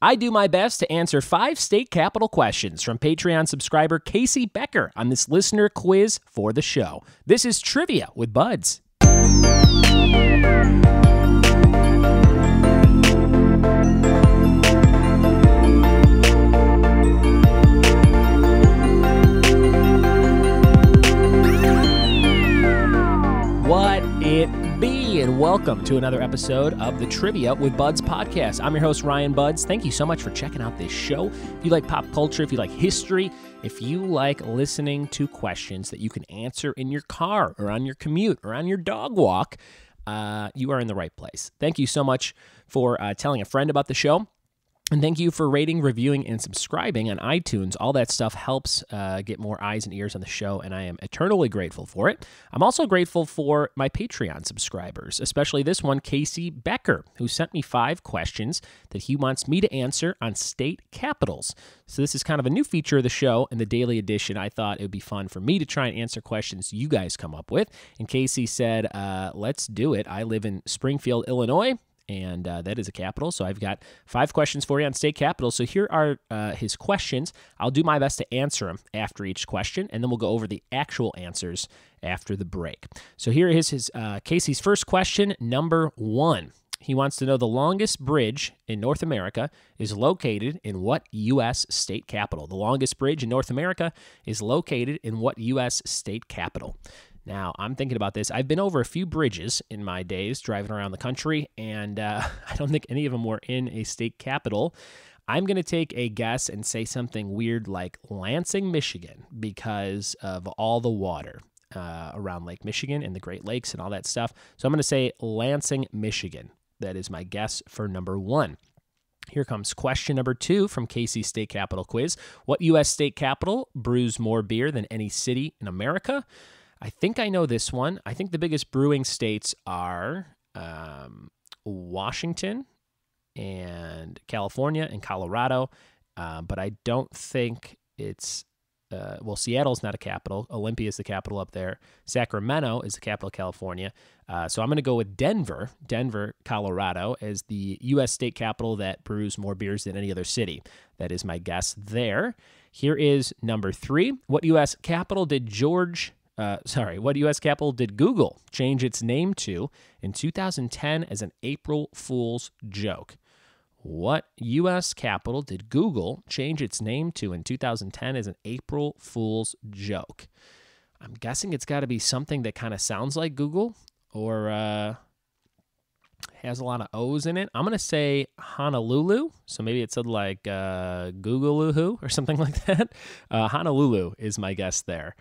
I do my best to answer 5 state capital questions from Patreon subscriber Casey Becker on this listener quiz for the show. This is Trivia with Buds. What it be, and welcome to another episode of the Trivia with Buds podcast. I'm your host, Ryan Buds. Thank you so much for checking out this show. If you like pop culture, if you like history, if you like listening to questions that you can answer in your car or on your commute or on your dog walk, you are in the right place. Thank you so much for telling a friend about the show. And thank you for rating, reviewing, and subscribing on iTunes. All that stuff helps get more eyes and ears on the show, and I am eternally grateful for it. I'm also grateful for my Patreon subscribers, especially this one, Casey Becker, who sent me 5 questions that he wants me to answer on state capitals. So this is kind of a new feature of the show. In the daily edition, I thought it would be fun for me to try and answer questions you guys come up with. And Casey said, let's do it. I live in Springfield, Illinois. And that is a capital. So I've got 5 questions for you on state capitals. So here are his questions. I'll do my best to answer them after each question, and then we'll go over the actual answers after the break. So here is his Casey's first question, number 1. He wants to know the longest bridge in North America is located in what U.S. state capital? The longest bridge in North America is located in what U.S. state capital? Now, I'm thinking about this. I've been over a few bridges in my days driving around the country, and I don't think any of them were in a state capital. I'm going to take a guess and say something weird like Lansing, Michigan, because of all the water around Lake Michigan and the Great Lakes and all that stuff. So I'm going to say Lansing, Michigan. That is my guess for number 1. Here comes question number 2 from Casey's State Capital Quiz. What U.S. state capital brews more beer than any city in America? I think I know this one. I think the biggest brewing states are Washington and California and Colorado, but I don't think it's, Seattle's not a capital. Olympia is the capital up there. Sacramento is the capital of California. So I'm going to go with Denver, Colorado, as the U.S. state capital that brews more beers than any other city. That is my guess there. Here is number 3. What U.S. capital did what U.S. capital did Google change its name to in 2010 as an April Fool's joke? What U.S. capital did Google change its name to in 2010 as an April Fool's joke? I'm guessing it's got to be something that kind of sounds like Google or has a lot of O's in it. I'm going to say Honolulu. So maybe it said like Googaloo or something like that. Honolulu is my guess there.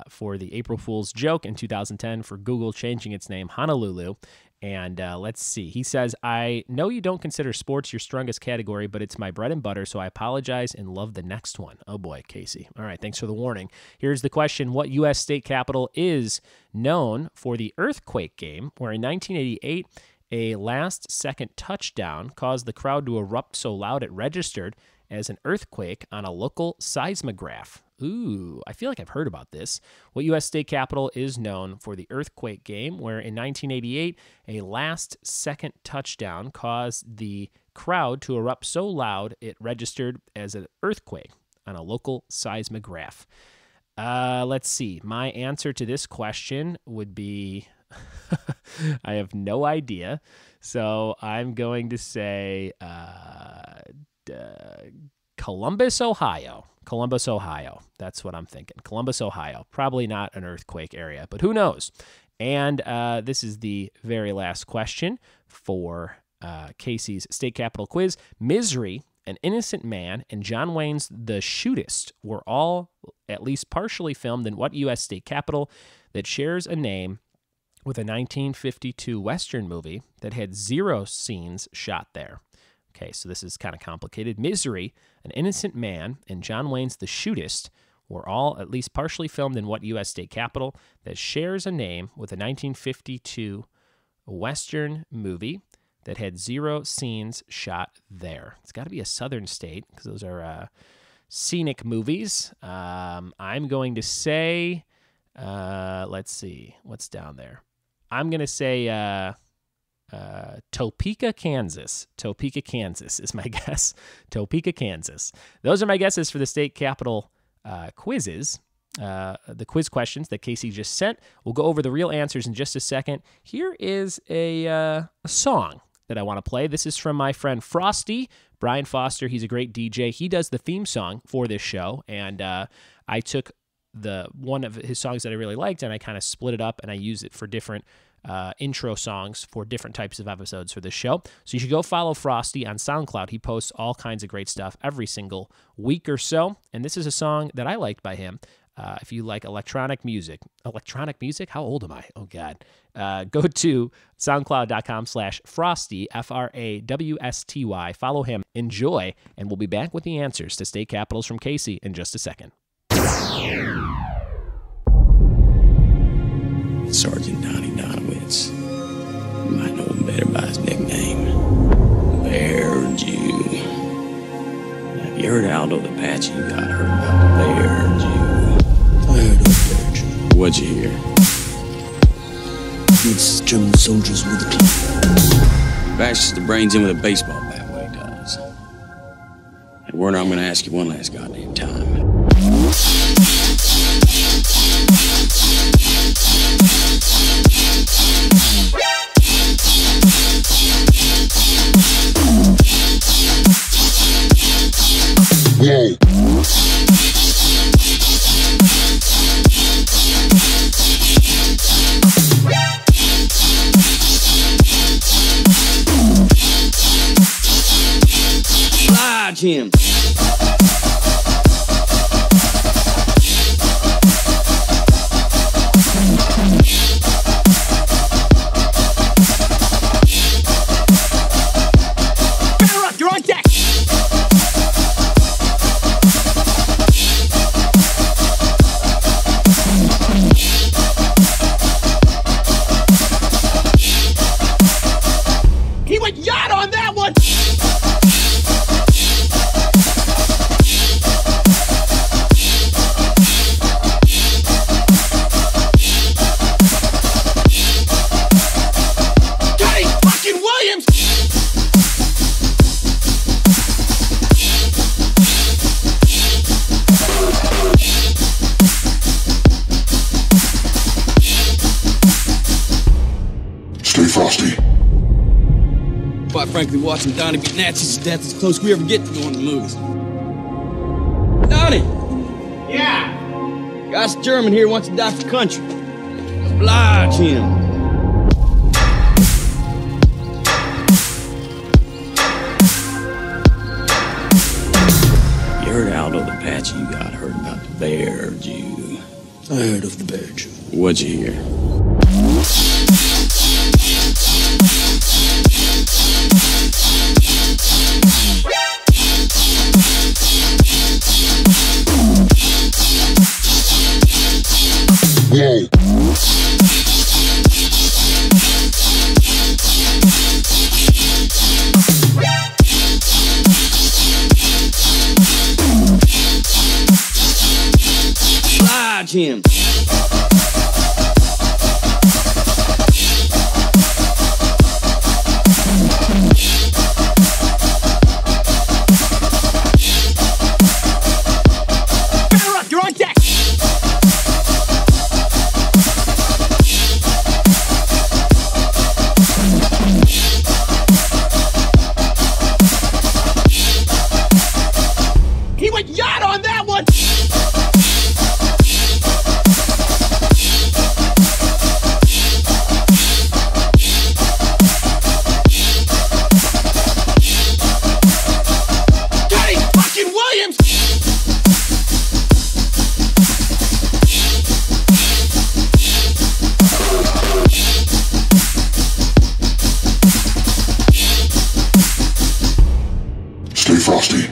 For the April Fool's joke in 2010 for Google changing its name, Honolulu. And let's see. He says, I know you don't consider sports your strongest category, but it's my bread and butter, so I apologize and love the next one. Oh boy, Casey. All right, thanks for the warning. Here's the question. What U.S. state capital is known for the earthquake game, where in 1988, a last-second touchdown caused the crowd to erupt so loud it registered as an earthquake on a local seismograph? Ooh, I feel like I've heard about this. What U.S. state capital is known for the earthquake game, where in 1988, a last-second touchdown caused the crowd to erupt so loud it registered as an earthquake on a local seismograph? Let's see. My answer to this question would be I have no idea. So I'm going to say Columbus, Ohio. Columbus, Ohio. That's what I'm thinking. Columbus, Ohio. Probably not an earthquake area, but who knows? And this is the very last question for Casey's State Capital Quiz. Misery, An Innocent Man, and John Wayne's The Shootist were all at least partially filmed in what U.S. state capital that shares a name with a 1952 Western movie that had 0 scenes shot there? Okay, so this is kind of complicated. Misery, An Innocent Man, and John Wayne's The Shootist were all at least partially filmed in what U.S. state capital that shares a name with a 1952 Western movie that had 0 scenes shot there? It's got to be a southern state because those are scenic movies. I'm going to say, let's see, what's down there? I'm going to say Topeka, Kansas. Topeka, Kansas is my guess. Topeka, Kansas. Those are my guesses for the state capital quizzes. The quiz questions that Casey just sent. We'll go over the real answers in just a second. Here is a song that I want to play. This is from my friend Frosty, Brian Foster. He's a great DJ. He does the theme song for this show, and I took one of his songs that I really liked, and I kind of split it up, and I use it for different intro songs for different types of episodes for this show. So you should go follow Frosty on SoundCloud. He posts all kinds of great stuff every single week or so, and this is a song that I liked by him. If you like electronic music, how old am I? Oh God. Go to soundcloud.com/Frosty, FRAWSTY. Follow him, enjoy, and we'll be back with the answers to state capitals from Casey in just a second. Sergeant Donnie Donowitz. You might know him better by his nickname, Bear Jew. Have you heard Aldo the Apache got hurt about the Bear Jew? I heard of Bear Jew. What'd you hear? Beats German soldiers with a club. Bashes the brains in with a baseball bat, what he does. And Werner, I'm gonna ask you one last goddamn time. Whoa. Lodge him. Fire up, you're on deck! He went yacht on that one! Johnny fucking Williams! Stay frosty. Quite frankly, watching Donnie beat Nazis to death is as close we ever get to going to the movies. Donnie! Yeah! Guy's German here wants to die for country. Oblige him. You heard Aldo the Apache you got hurt about the Bear Jew. I heard of the Bear Jew. What'd you hear? Whoa. Lodge him. Fire up, you're on deck! He went yacht on that one! Johnny fucking Williams! Stay frosty.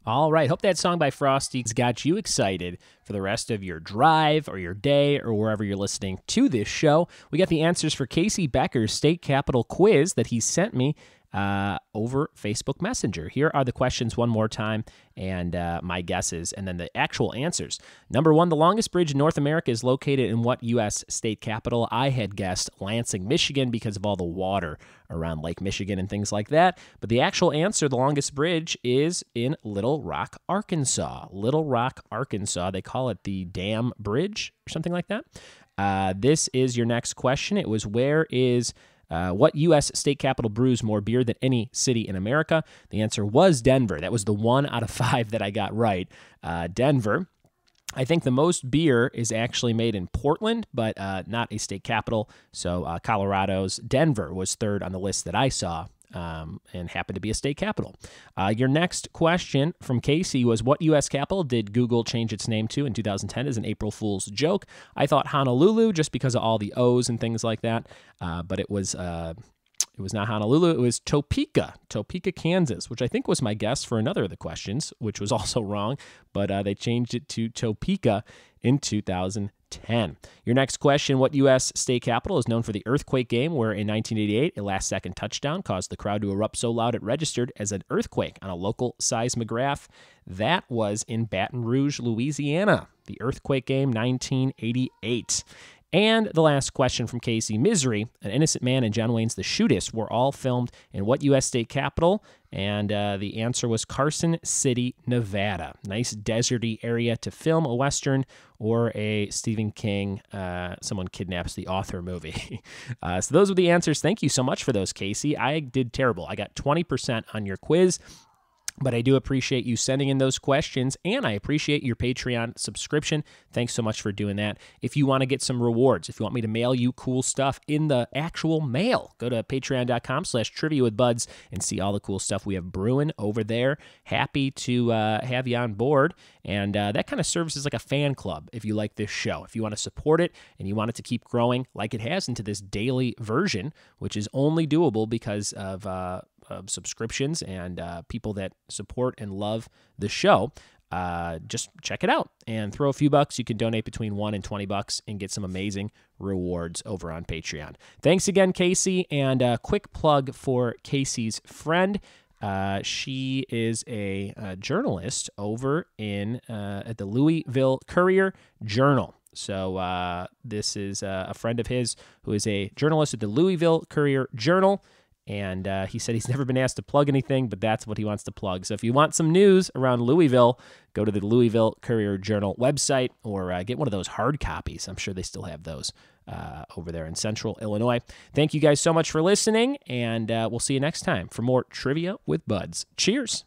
All right. Hope that song by Frosty's got you excited for the rest of your drive or your day or wherever you're listening to this show. We got the answers for Casey Becker's state capital quiz that he sent me over Facebook Messenger. Here are the questions one more time and my guesses, and then the actual answers. Number 1, the longest bridge in North America is located in what U.S. state capital? I had guessed Lansing, Michigan, because of all the water around Lake Michigan and things like that. But the actual answer, the longest bridge, is in Little Rock, Arkansas. Little Rock, Arkansas. They call it the Dam Bridge or something like that. This is your next question. It was, what U.S. state capital brews more beer than any city in America? The answer was Denver. That was the 1 out of 5 that I got right. Denver. I think the most beer is actually made in Portland, but not a state capital. So Colorado's Denver was 3rd on the list that I saw, and happened to be a state capital. Your next question from Casey was, what U.S. capital did Google change its name to in 2010 as an April Fool's joke? I thought Honolulu, just because of all the O's and things like that, but it was not Honolulu. It was Topeka, Kansas, which I think was my guess for another of the questions, which was also wrong, but they changed it to Topeka in 2010. Your next question, what U.S. state capital is known for the earthquake game where in 1988 a last-second touchdown caused the crowd to erupt so loud it registered as an earthquake on a local seismograph? That was in Baton Rouge, Louisiana. The earthquake game, 1988. And the last question from Casey, Misery, An Innocent Man, and John Wayne's The Shootist were all filmed in what U.S. state capital? And the answer was Carson City, Nevada. Nice deserty area to film a Western or a Stephen King, someone kidnaps the author movie. So those were the answers. Thank you so much for those, Casey. I did terrible. I got 20% on your quiz. But I do appreciate you sending in those questions, and I appreciate your Patreon subscription. Thanks so much for doing that. If you want to get some rewards, if you want me to mail you cool stuff in the actual mail, go to patreon.com/triviawithbuds and see all the cool stuff we have brewing over there. Happy to have you on board. And that kind of serves as like a fan club if you like this show. If you want to support it and you want it to keep growing like it has into this daily version, which is only doable because of subscriptions and people that support and love the show, just check it out and throw a few bucks. You can donate between $1 and $20 and get some amazing rewards over on Patreon. Thanks again, Casey. And a quick plug for Casey's friend. She is a journalist over in at the Louisville Courier Journal. So this is a friend of his who is a journalist at the Louisville Courier Journal. And he said he's never been asked to plug anything, but that's what he wants to plug. So if you want some news around Louisville, go to the Louisville Courier Journal website or get one of those hard copies. I'm sure they still have those over there in Central Illinois. Thank you guys so much for listening, and we'll see you next time for more Trivia with Buds. Cheers.